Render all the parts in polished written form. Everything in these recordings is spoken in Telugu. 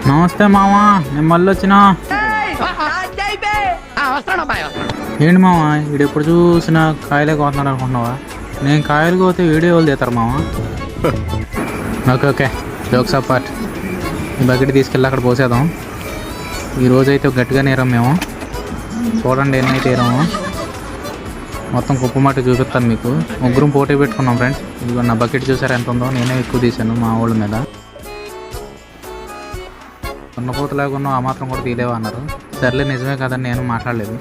నమస్తే మామా, నేను మళ్ళీ వచ్చినా. ఏంటి మామా, వీడు ఎప్పుడు చూసినా కాయలే కోతున్నాడు అనుకుంటున్నావా? నేను కాయలు కోతే వీడియో వాళ్ళు తీస్తారు మామా. Okay okay, jokes apart. ఈ బకెట్ తీసుకెళ్ళి అక్కడ పోసేద్దాం. ఈరోజు అయితే గట్టిగా నేరాం మేము. చూడండి ఎన్నైతే ఏరాము. మొత్తం కుప్ప మట్టి చూపిస్తాను మీకు. ముగ్గురం పోటీ పెట్టుకున్నాం ఫ్రెండ్స్. ఇదిగో నా బకెట్ చూసారు ఎంత ఉందో. నేనే ఎక్కువ తీశాను మా ఊళ్ళ మీద. ఉన్నపోతలాగా ఉన్నావు, ఆ మాత్రం కూడా తీలేవా అన్నారు. సర్లే నిజమే కదని నేను మాట్లాడలేదు.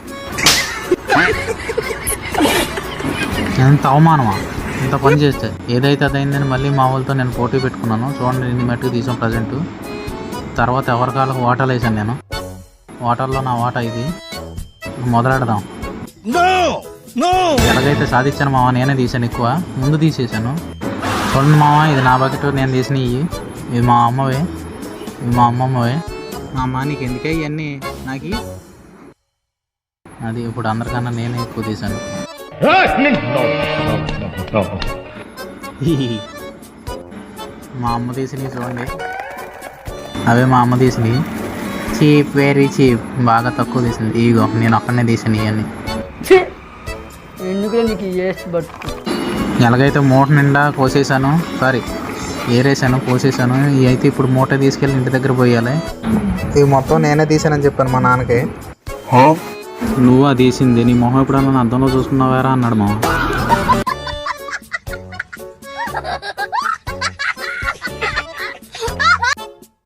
ఎంత అవమానమా ఇంత పని చేస్తే. ఏదైతే అదైందని మళ్ళీ మా వాళ్ళతో నేను పోటీ పెట్టుకున్నాను. చూడండి ఇన్ని మట్టుకు తీసాం ప్రజెంట్. తర్వాత ఎవరి కాళ్ళకు వాటాలు వేసాను నేను. వాటర్లో నా వాటా ఇది. మొదలెడదాం. ఎలాగైతే సాధించాను మావా, నేనే తీసాను ఎక్కువ. ముందు తీసేసాను. చూడండి మావా, ఇది నా బకెట్, నేను తీసిన ఇవి. ఇది మా అమ్మవే, ఇది మా అమ్మమ్మవే. మా అమ్మ నీకు ఎందుకే ఇవన్నీ నాకు అది. ఇప్పుడు అందరికన్నా నేనే ఎక్కువ తీసాను. మా అమ్మ తీసినవి చూడండి, అవే మా అమ్మ తీసినవి. చీప్, వెరీ చీప్, బాగా తక్కువ తీసింది. ఇగో నేను ఒక్కడనే తీసాను ఇవన్నీ. ఎలాగైతే మూట నిండా కోసేసాను, సారీ ఏరేసాను, కోసేసాను. ఇవి అయితే ఇప్పుడు మూట తీసుకెళ్ళి ఇంటి దగ్గర పోయాలి. ఇవి మొత్తం నేనే తీసానని చెప్పాను మా నాన్నకి. నువ్వు అది తీసింది నీ మొహం ఎప్పుడన్నా అద్దంలో చూసుకున్నావారా అన్నాడు మామ.